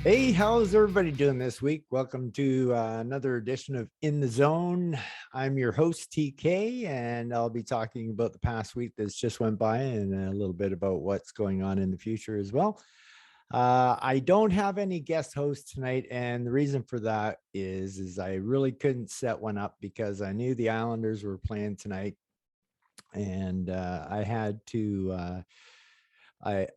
Hey, how's everybody doing this week? Welcome to another edition of In the Zone. I'm your host, TK, and I'll be talking about the past week that's just went by and a little bit about what's going on in the future as well. I don't have any guest hosts tonight, and the reason for that is I really couldn't set one up because I knew the Islanders were playing tonight, and I had to. I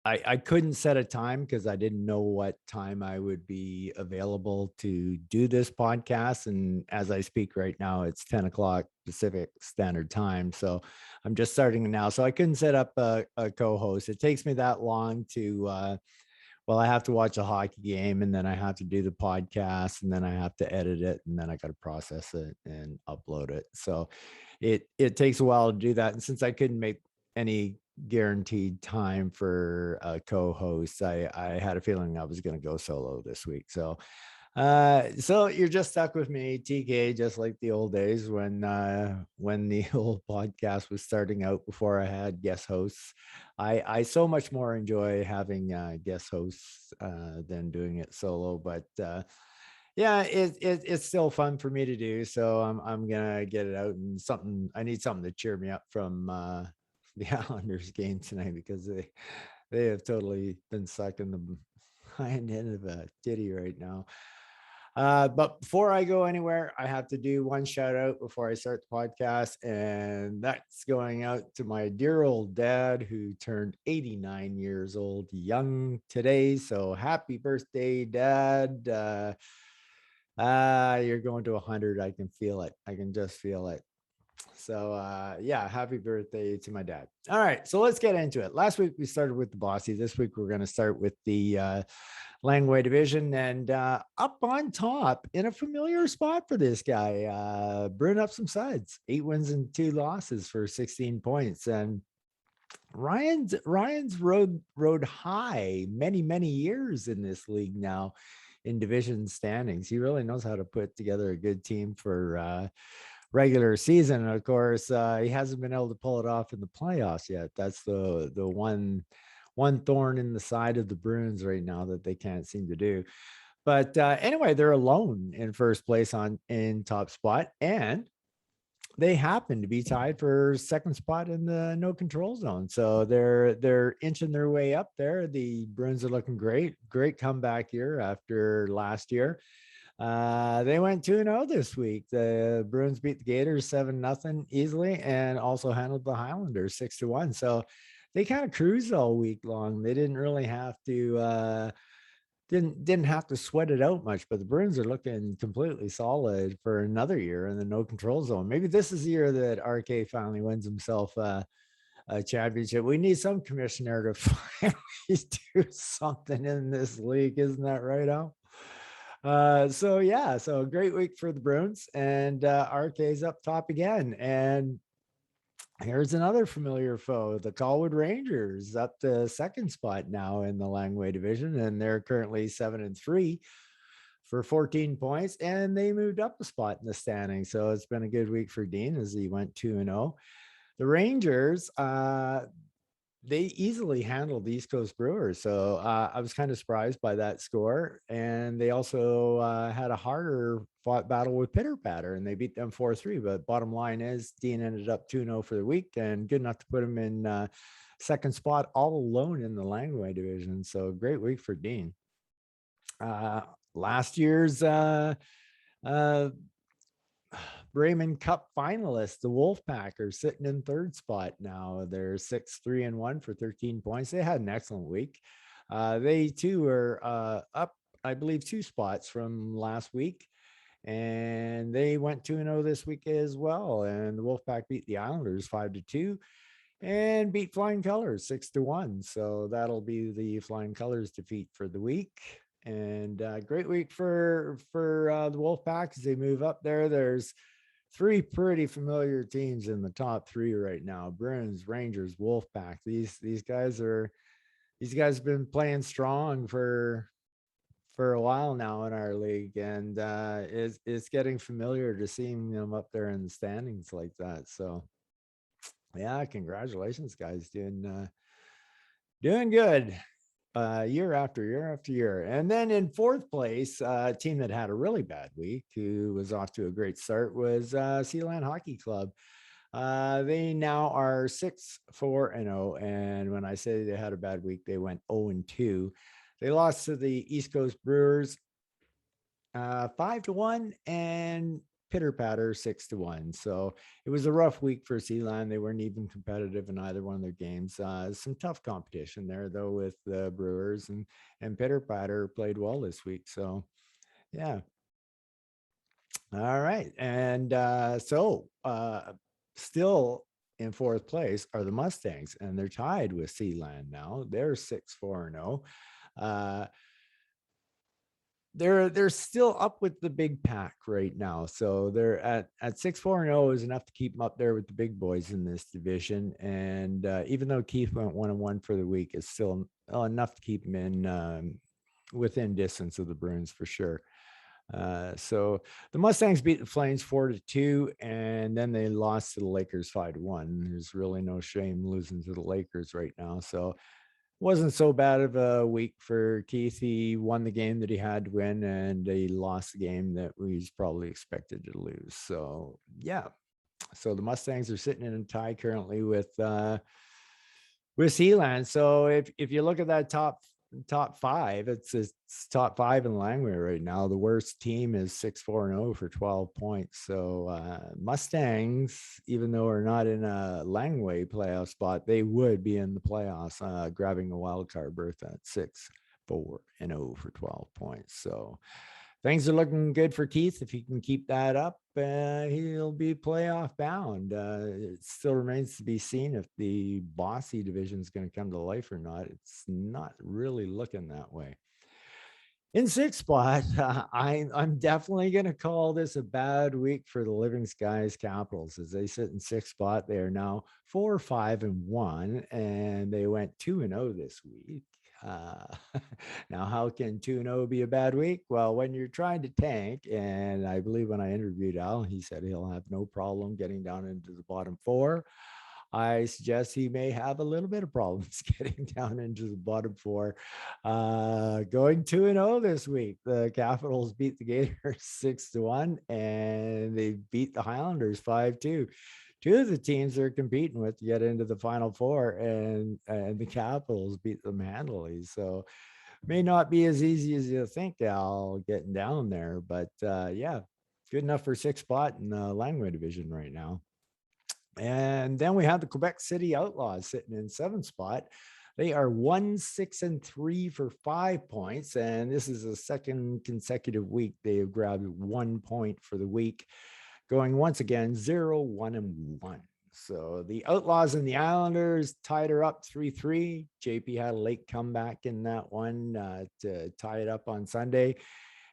I couldn't set a time because I didn't know what time I would be available to do this podcast. And as I speak right now, it's 10 o'clock Pacific Standard Time. So I'm just starting now. So I couldn't set up a co-host. It takes me that long to well, I have to watch a hockey game and then I have to do the podcast and then I have to edit it and then I got to process it and upload it. So it takes a while to do that. And since I couldn't make any guaranteed time for a co-host, I had a feeling I was going to go solo this week. So you're just stuck with me, TK, just like the old days when the old podcast was starting out before I had guest hosts. I so much more enjoy having guest hosts than doing it solo, but yeah, it's still fun for me to do. So I'm gonna get it out and something. I need something to cheer me up from the Islanders game tonight because they have totally been sucking the hind end of a titty right now. But before I go anywhere, I have to do one shout out before I start the podcast, and that's going out to my dear old dad who turned 89 years old young today. So happy birthday, Dad. You're going to 100. I can feel it. I can just feel it. So yeah, happy birthday to my dad. All right, so let's get into it. Last week we started with the Bossy. This week we're going to start with the Langway division, and up on top in a familiar spot for this guy, brewing up some sides, 8 wins and 2 losses for 16 points. And Ryan's rode high many years in this league now in division standings. He really knows how to put together a good team for regular season. And of course, he hasn't been able to pull it off in the playoffs yet. That's the one thorn in the side of the Bruins right now that they can't seem to do. But anyway, they're alone in first place on in top spot, and they happen to be tied for second spot in the no control zone. So they're inching their way up there. The Bruins are looking great comeback year after last year. They went 2-0 this week. The Bruins beat the Gators 7-0 easily and also handled the Highlanders 6-1. So they kind of cruised all week long. They didn't really have to didn't have to sweat it out much, but the Bruins are looking completely solid for another year in the no control zone. Maybe this is the year that RK finally wins himself a championship. We need some commissioner to finally do something in this league. Isn't that right, Al? So yeah, so a great week for the Bruins, and RK's up top again. And here's another familiar foe, the Colwood Rangers, up to second spot now in the Langway division, and they're currently 7-3 for 14 points, and they moved up a spot in the standing. So it's been a good week for Dean as he went 2-0. The Rangers, they easily handled the East Coast Brewers. So I was kind of surprised by that score. And they also had a harder fought battle with Pitter Patter, and they beat them 4-3. But bottom line is, Dean ended up 2-0 for the week and good enough to put him in second spot all alone in the Langway division. So great week for Dean. Uh, Last year's uh, Raymond Cup finalists, the Wolfpack, are sitting in third spot now. They're 6-3-1 for 13 points. They had an excellent week. They too are up, I believe, 2 spots from last week. And they went 2-0 this week as well. And the Wolfpack beat the Islanders 5-2 and beat Flying Colors 6-1. So that'll be the Flying Colors defeat for the week. And great week for the Wolfpack as they move up there. There's 3 pretty familiar teams in the top 3 right now: Bruins, Rangers, Wolfpack. These guys have been playing strong for a while now in our league, and it's getting familiar to seeing them up there in the standings like that. So yeah, congratulations, guys, doing good. year after year after year. And then in fourth place, a team that had a really bad week, who was off to a great start, was Sealand Hockey Club. They now are 6-4-0. And when I say they had a bad week, they went 0-2. They lost to the East Coast Brewers 5-1 and Pitter Patter 6-1. So it was a rough week for Sealand. They weren't even competitive in either one of their games. Some tough competition there though with the Brewers, and Pitter Patter played well this week. So yeah. All right. And still in fourth place are the Mustangs, and they're tied with Sealand now. They're 6-4-0. They're still up with the big pack right now. So they're at 6-4-0 is enough to keep them up there with the big boys in this division. And even though Keith went 1-1 for the week, it's still enough to keep them in within distance of the Bruins for sure. So the Mustangs beat the Flames 4-2, and then they lost to the Lakers 5-1. There's really no shame losing to the Lakers right now. So wasn't so bad of a week for Keith. He won the game that he had to win, and he lost the game that he's probably expected to lose. So yeah. So the Mustangs are sitting in a tie currently with Sealand. So if you look at that top five, it's top five in Langway right now. The worst team is 6-4-0 for 12 points. So Mustangs, even though are not in a Langway playoff spot, they would be in the playoffs, grabbing a wild card berth at 6-4-0 for 12 points. So things are looking good for Keith. If he can keep that up, he'll be playoff bound. It still remains to be seen if the Bossy division is going to come to life or not. It's not really looking that way. In sixth spot, I'm definitely going to call this a bad week for the Living Skies Capitals as they sit in sixth spot. They are now 4-5-1, and they went 2-0 this week. Now, how can 2-0 be a bad week? Well, when you're trying to tank, and I believe when I interviewed Al, he said he'll have no problem getting down into the bottom four. I suggest he may have a little bit of problems getting down into the bottom four. Going 2-0 this week. The Capitals beat the Gators 6-1, and they beat the Highlanders 5-2. Two of the teams they're competing with to get into the Final Four, and the Capitals beat them handily. So may not be as easy as you think, Al, getting down there. But yeah, good enough for sixth spot in the Langway division right now. And then we have the Quebec City Outlaws sitting in seventh spot. They are 1-6-3 for 5 points. And this is the second consecutive week they have grabbed 1 point for the week, going once again 0-1-1. So the Outlaws and the Islanders tied her up 3-3. JP had a late comeback in that one to tie it up on Sunday.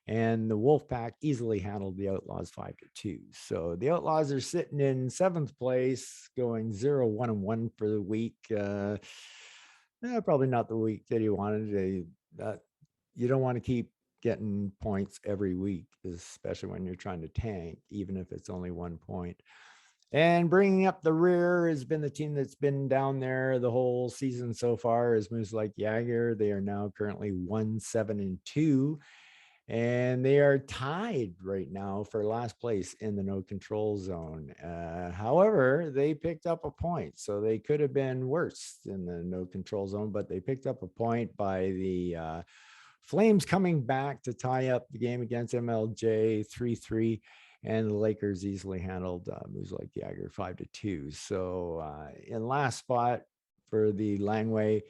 And the Wolfpack easily handled the Outlaws 5-2. So the Outlaws are sitting in seventh place, going 0-1-1 for the week. Probably not the week that he wanted. You don't want to keep getting points every week, especially when you're trying to tank, even if it's only 1 point. And bringing up the rear has been the team that's been down there the whole season so far, is Moose Lake Jagger. They are now currently 1-7-2. And they are tied right now for last place in the no control zone. However, they picked up a point, so they could have been worse in the no control zone, but they picked up a point by the Flames coming back to tie up the game against MLJ 3-3. And the Lakers easily handled Moose Lake Jagger 5-2. So in last spot for the Langway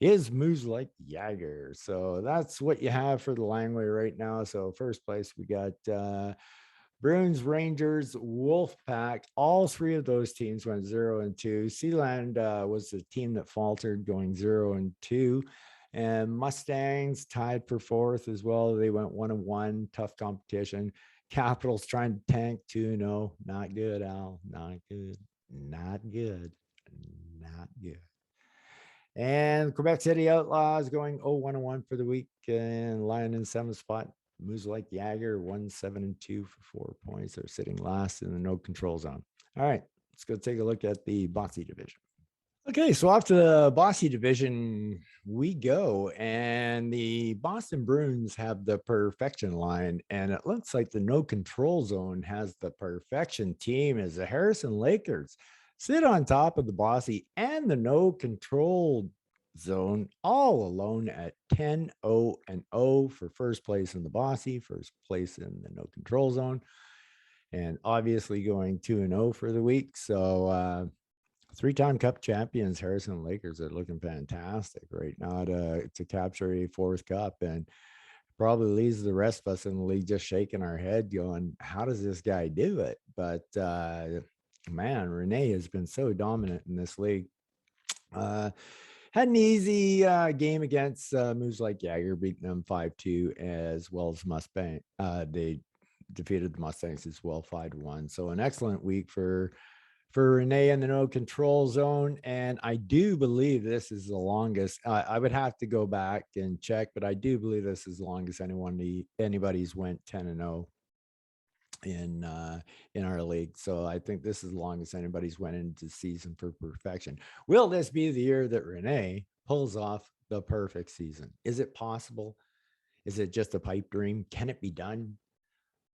is Moose Lake Jagger. So that's what you have for the Langway right now. So first place, we got Bruins, Rangers, Wolfpack. All three of those teams went 0-2. Sealand was the team that faltered, going 0-2. And Mustangs tied for fourth as well. They went 1-1, tough competition. Capitals trying to tank 2-0. Not good, Al. Not good. Not good. Not good. And Quebec City Outlaws going 0-1-1 for the week, and lying in seventh spot. Moose Lake Jagger 1-7-2 for 4 points. They're sitting last in the no control zone. All right, let's go take a look at the Bossy division. Okay, so off to the Bossy division we go, and the Boston Bruins have the perfection line, and it looks like the no control zone has the perfection team as the Harrison Lakers sit on top of the Bossy and the no control zone all alone at 10-0-0 for first place in the Bossy, first place in the no control zone, and obviously going 2-0 for the week. So, three-time Cup champions Harrison Lakers are looking fantastic right now to capture a fourth cup, and probably leaves the rest of us in the league just shaking our head, going, "How does this guy do it?" But man, Rene has been so dominant in this league. Uh, had an easy game against moves like Jagger, beating them 5-2, as well as Mustang. They defeated the Mustangs as well 5-1. So an excellent week for Renee in the no control zone. And I do believe this is the longest. I would have to go back and check, but I do believe this is the longest anybody's went 10-0 in our league. So I think this is the longest anybody's went into season for perfection. Will this be the year that Renee pulls off the perfect season? Is it possible? Is it just a pipe dream? Can it be done?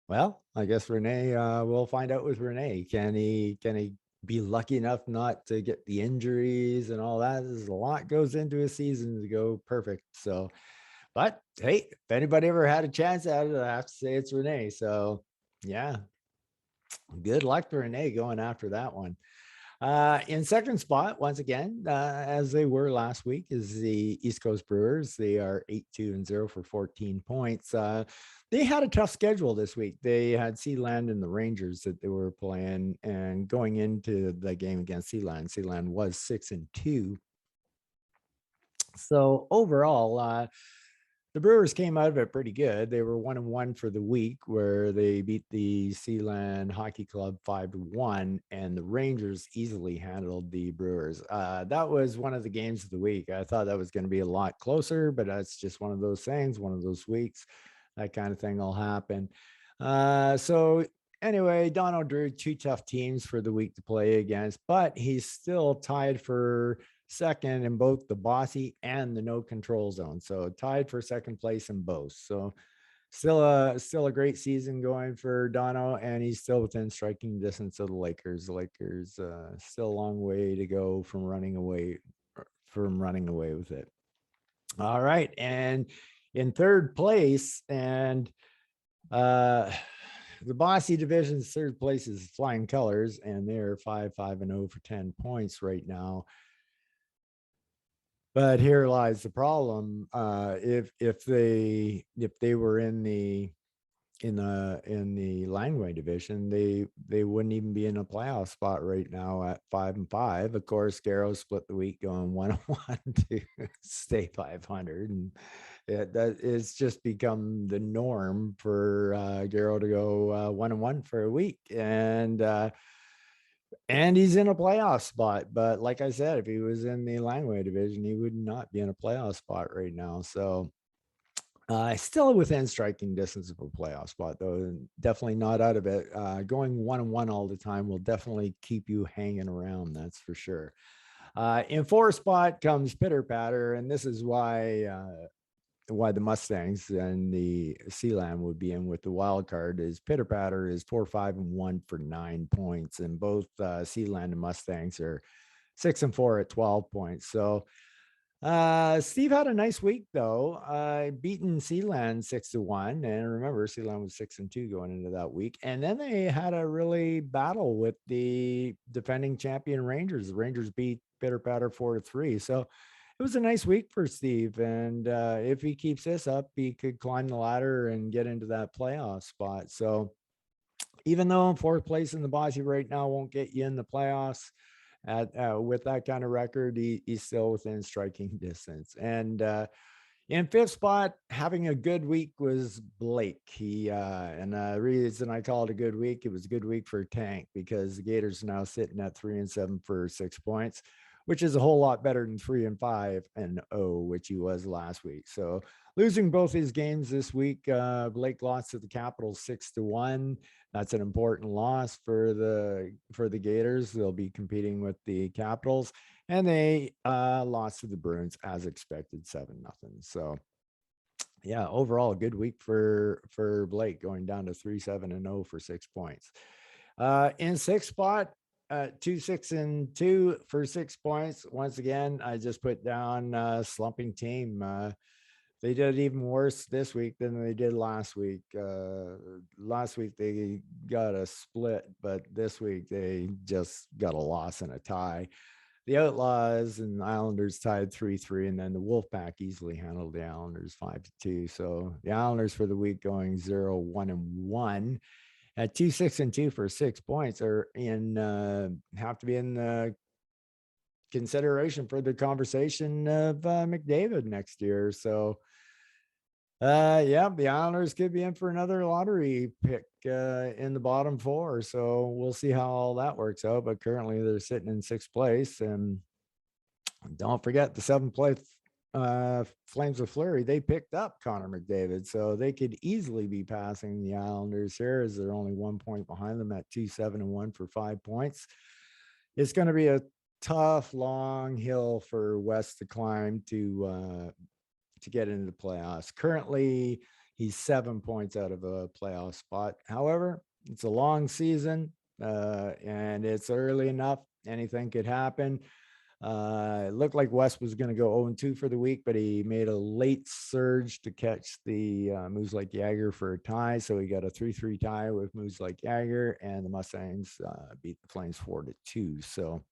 Well, I guess Renee, we'll find out with Renee. Can he be lucky enough not to get the injuries and all that? There's a lot goes into a season to go perfect. So, but hey, if anybody ever had a chance at it, I have to say it's Renee. So, yeah, good luck to Renee going after that one. In second spot, once again, as they were last week, is the East Coast Brewers. They are 8-2-0 for 14 points. They had a tough schedule this week. They had Sealand and the Rangers that they were playing, and going into the game against Sealand was 6-2. So overall, the Brewers came out of it pretty good. They were 1-1 for the week, where they beat the Sealand Hockey Club 5-1, and the Rangers easily handled the Brewers. That was one of the games of the week. I thought that was going to be a lot closer, but that's just one of those things, one of those weeks. That kind of thing will happen. So anyway, Dono drew two tough teams for the week to play against, but he's still tied for second in both the Bossy and the no control zone. So tied for second place in both. So still a great season going for Dono, and he's still within striking distance of the Lakers. The Lakers still a long way to go from running away with it. All right, and in third place, and the Bossy division's third place is Flying Colors, and they're 5-5-0 for 10 points right now. But here lies the problem. If they were in the Langway division, they wouldn't even be in a playoff spot right now at 5-5. Of course, Garrow split the week going 1-1 to stay 500, and that is just become the norm for Garrow to go 1-1 for a week, and he's in a playoff spot. But like I said, if he was in the Langway division, he would not be in a playoff spot right now. So still within striking distance of a playoff spot, though, and definitely not out of it. Going 1-1 all the time will definitely keep you hanging around. That's for sure. In fourth spot comes Pitter Patter, and this is why the Mustangs and the Sealand would be in with the wild card. Is Pitter Patter is 4-5-1 for 9 points, and both Sealand and Mustangs are 6-4 at 12 points. So Steve had a nice week though, beating Sealand 6-1, and remember Sealand was 6-2 going into that week, and then they had a really battle with the defending champion Rangers. The Rangers beat Pitter Patter 4-3, so it was a nice week for Steve, and if he keeps this up, he could climb the ladder and get into that playoff spot. So even though fourth place in the Bossy right now won't get you in the playoffs, with that kind of record, he's still within striking distance. And in fifth spot, having a good week was Blake. And the reason I call it a good week, it was a good week for Tank, because the Gators are now sitting at 3-7 for 6 points, which is a whole lot better than 3-5-0, which he was last week. So losing both his games this week, Blake lost to the Capitals 6-1. That's an important loss for the Gators. They'll be competing with the Capitals, and they lost to the Bruins as expected, 7-0. So yeah, overall a good week for Blake, going down to 3-7-0 for 6 points. In sixth spot, 2-6-2 for 6 points. Once again, I just put down slumping team. They did even worse this week than they did last week. Last week they got a split, but this week they just got a loss and a tie. The Outlaws and Islanders tied 3-3, and then the Wolfpack easily handled the Islanders 5-2. So the Islanders for the week going 0-1-1 at 2-6-2 for 6 points are have to be in consideration for the conversation of McDavid next year. So yeah, the Islanders could be in for another lottery pick in the bottom 4. So we'll see how all that works out. But currently they're sitting in 6th place. And don't forget the 7th place Flames of Fleury, they picked up Connor McDavid. So they could easily be passing the Islanders here, as they're only 1 point behind them at 2-7-1 for 5 points. It's going to be a tough, long hill for West to climb to get into the playoffs. Currently, he's 7 points out of a playoff spot. However, it's a long season and it's early enough. Anything could happen. It looked like West was going to go 0-2 for the week, but he made a late surge to catch the Moose Lake Jagger for a tie. So he got a 3-3 tie with Moose Lake Jagger, and the Mustangs beat the Flames 4-2. So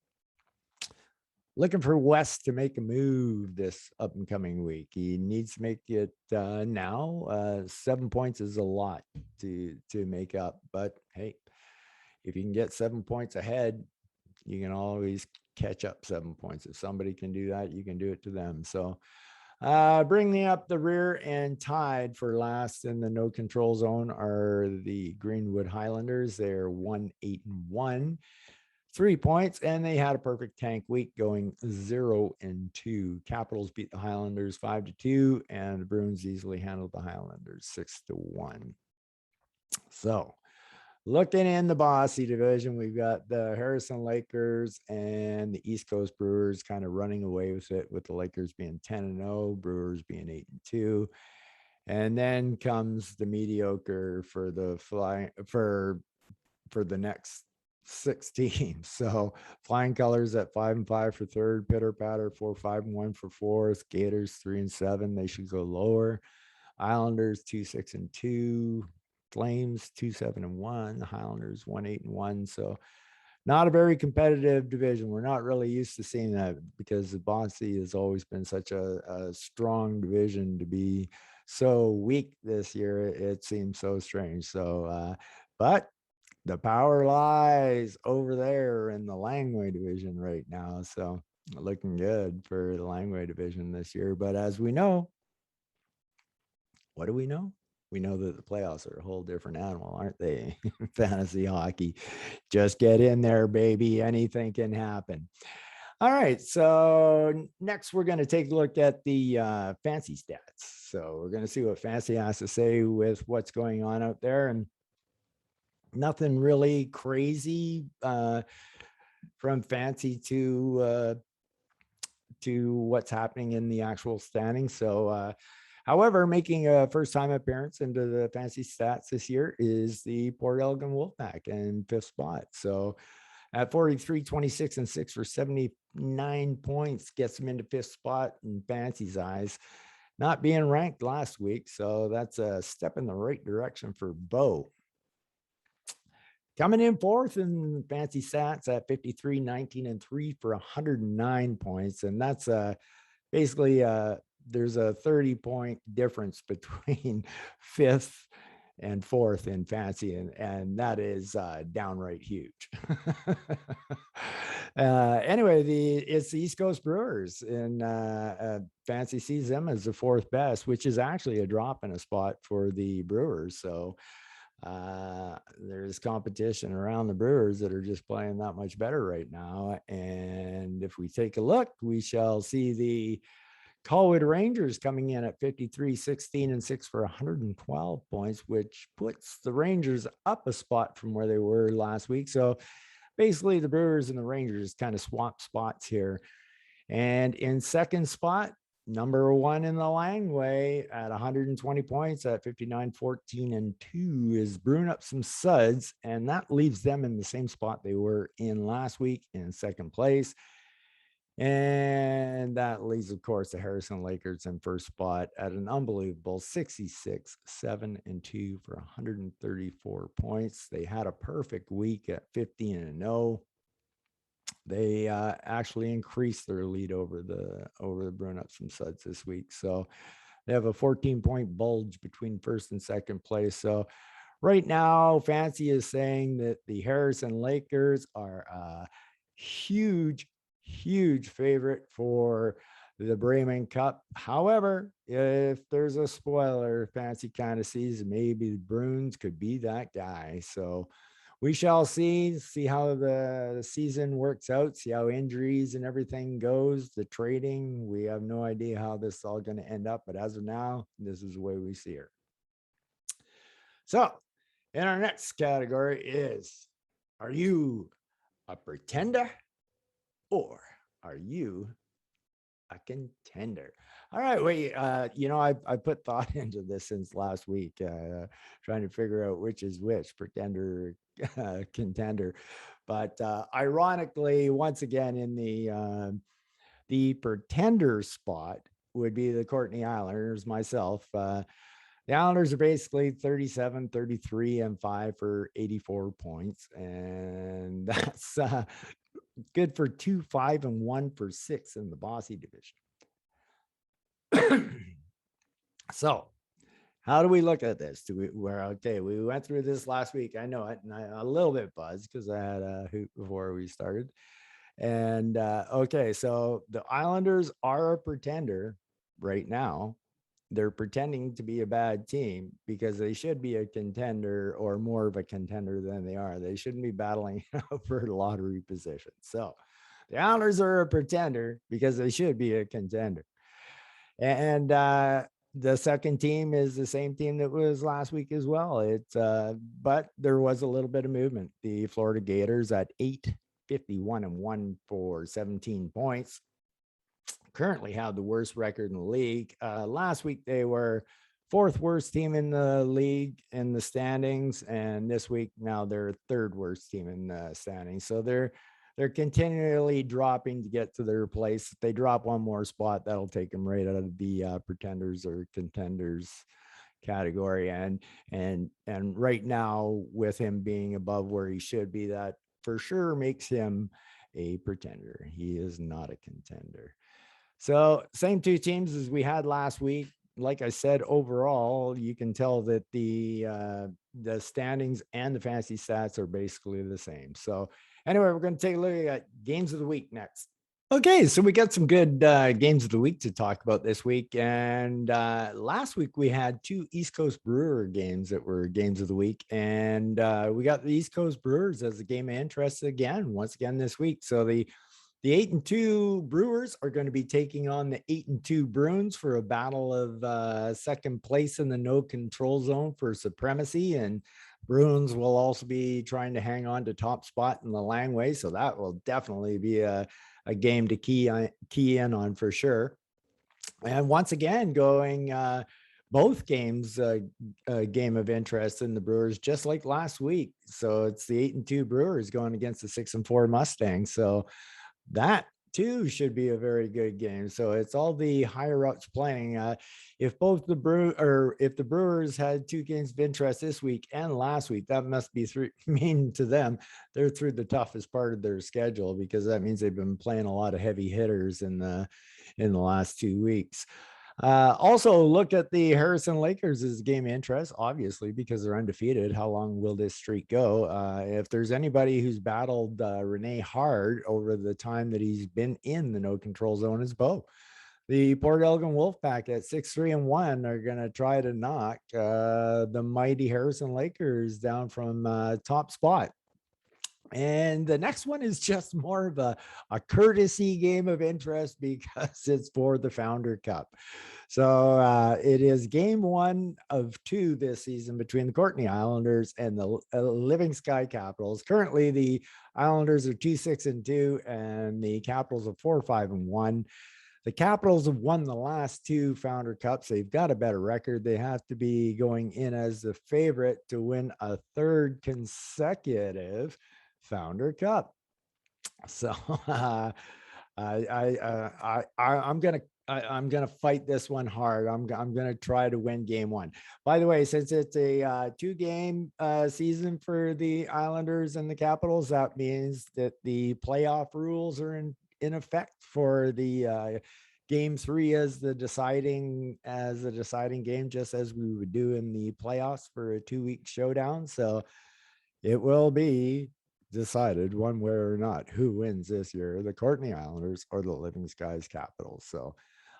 looking for West to make a move this up and coming week. He needs to make it now. 7 points is a lot to make up, but hey, if you can get 7 points ahead, you can always catch up 7 points. If somebody can do that, you can do it to them. So bringing up the rear and tied for last in the no control zone are the Greenwood Highlanders. They're 1-8-1. 3 points, and they had a perfect tank week going 0-2. Capitals beat the Highlanders 5-2, and the Bruins easily handled the Highlanders 6-1. So looking in the Bossy division, we've got the Harrison Lakers and the East Coast Brewers kind of running away with it, with the Lakers being 10-0, Brewers being 8-2. And then comes the mediocre for the for the next 6 teams. So Flying Colors at 5-5 for third, Pitter Patter 4-5-1 for fourth, Gators 3-7. They should go lower. Islanders 2-6-2, Flames 2-7-1, Highlanders 1-8-1. So not a very competitive division. We're not really used to seeing that, because the Bossy has always been such a strong division. To be so weak this year, it seems so strange. So but the power lies over there in the Langway division right now. So looking good for the Langway division this year. But as we know, what do we know? We know that the playoffs are a whole different animal, aren't they? Fantasy hockey. Just get in there, baby. Anything can happen. All right. So next we're going to take a look at the fancy stats. So we're going to see what Fancy has to say with what's going on out there. And nothing really crazy from Fancy to what's happening in the actual standings. So however, making a first-time appearance into the Fancy stats this year is the Port Elgin Wolfpack in 5th spot. So at 43, 26, and 6 for 79 points, gets them into 5th spot in Fancy's eyes. Not being ranked last week, so that's a step in the right direction for Bo. Coming in 4th in Fancy stats at 53, 19, and 3 for 109 points. And that's basically there's a 30-point difference between 5th and 4th in Fancy, and that is downright huge. Anyway, it's the East Coast Brewers, and Fancy sees them as the 4th best, which is actually a drop in a spot for the Brewers. So There's competition around the Brewers that are just playing that much better right now. And if we take a look, we shall see the Colwood Rangers coming in at 53, 16, and 6 for 112 points, which puts the Rangers up a spot from where they were last week. So basically, the Brewers and the Rangers kind of swap spots here. And in second spot, number one in the Langway at 120 points at 59, 14, and 2 is brewing up some suds. And that leaves them in the same spot they were in last week in second place. And that leaves, of course, the Harrison Lakers in first spot at an unbelievable 66, 7, and 2 for 134 points. They had a perfect week at 15 and 0. They actually increased their lead over the Brewing Up Some Suds this week. So they have a 14-point bulge between first and second place. So right now, Fancy is saying that the Harrison Lakers are a huge favorite for the Bremen Cup. However, if there's a spoiler, Fancy kind of sees maybe the Bruins could be that guy. So we shall see how the season works out, see how injuries and everything goes, the trading. We have no idea how this is all going to end up, but as of now, this is the way we see her. So, in our next category is, are you a pretender or are you a contender? All right, wait. I put thought into this since last week, trying to figure out which is which, pretender, contender. But ironically, once again, in the pretender spot would be the Courtney Islanders, myself. The Islanders are basically 37, 33, and 5 for 84 points. And that's good for 2, 5, and 1 for 6 in the Bossy division. So, how do we look at this? We went through this last week. I know it, and I'm a little bit buzzed because I had a hoot before we started. And so the Islanders are a pretender right now. They're pretending to be a bad team because they should be a contender or more of a contender than they are. They shouldn't be battling for lottery position. So the Islanders are a pretender because they should be a contender. And the second team is the same team that was last week as well. But there was a little bit of movement. The Florida Gators at 8-51 and 1 for 17 points currently have the worst record in the league. Last week they were fourth worst team in the league in the standings, and this week now they're third worst team in the standings. So they're continually dropping to get to their place. If they drop one more spot, that'll take them right out of the pretenders or contenders category. And right now, with him being above where he should be, that for sure makes him a pretender. He is not a contender. So same two teams as we had last week. Like I said, overall, you can tell that the standings and the fantasy stats are basically the same. So anyway, we're going to take a look at games of the week next. Okay, so we got some good games of the week to talk about this week. And last week we had two East Coast Brewer games that were games of the week. And we got the East Coast Brewers as a game of interest once again this week. So the 8-2 Brewers are going to be taking on the 8-2 Bruins for a battle of second place in the no control zone for supremacy. And Bruins will also be trying to hang on to top spot in the Langway. So that will definitely be a game to key in on for sure. And once again, going both games a game of interest in the Brewers, just like last week. So it's the 8-2 Brewers going against the 6-4 Mustangs. So that too should be a very good game. So it's all the higher ups playing. If the Brewers had two games of interest this week and last week, that must be mean to them. They're through the toughest part of their schedule, because that means they've been playing a lot of heavy hitters in the last 2 weeks. Also, look at the Harrison Lakers as a game of interest, obviously, because they're undefeated. How long will this streak go? If there's anybody who's battled Rene hard over the time that he's been in the no control zone, it's Bo. The Port Elgin Wolfpack at 6-3-1 are going to try to knock the mighty Harrison Lakers down from top spot. And the next one is just more of a courtesy game of interest because it's for the Founder Cup. So it is game 1 of 2 this season between the Courtenay Islanders and the Living Sky Capitals. Currently, the Islanders are 2-6-2 and the Capitals are 4-5-1. The Capitals have won the last 2 Founder Cups. They've got a better record. They have to be going in as the favorite to win a 3rd consecutive Founder Cup. So I'm gonna fight this one hard. I'm gonna try to win game 1. By the way, since it's a 2-game season for the Islanders and the Capitals, that means that the playoff rules are in effect for the game 3 as the deciding game, just as we would do in the playoffs for a 2-week showdown. So it will be decided one way or not who wins this year, the Courtenay Islanders or the Living Skies Capitals. So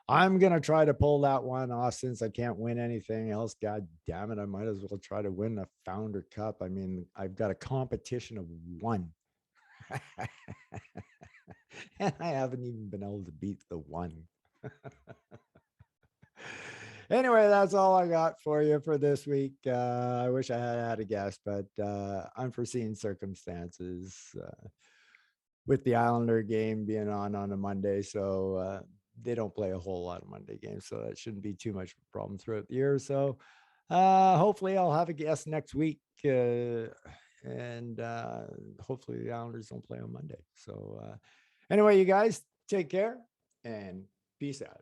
I'm going to try to pull that one off since I can't win anything else. God damn it. I might as well try to win the Founder Cup. I mean, I've got a competition of 1. And I haven't even been able to beat the 1. Anyway, that's all I got for you for this week. I wish I had a guest, but unforeseen circumstances with the Islander game being on a Monday. So they don't play a whole lot of Monday games. So that shouldn't be too much of a problem throughout the year. So hopefully I'll have a guest next week. And hopefully the Islanders don't play on Monday. So anyway, you guys take care and peace out.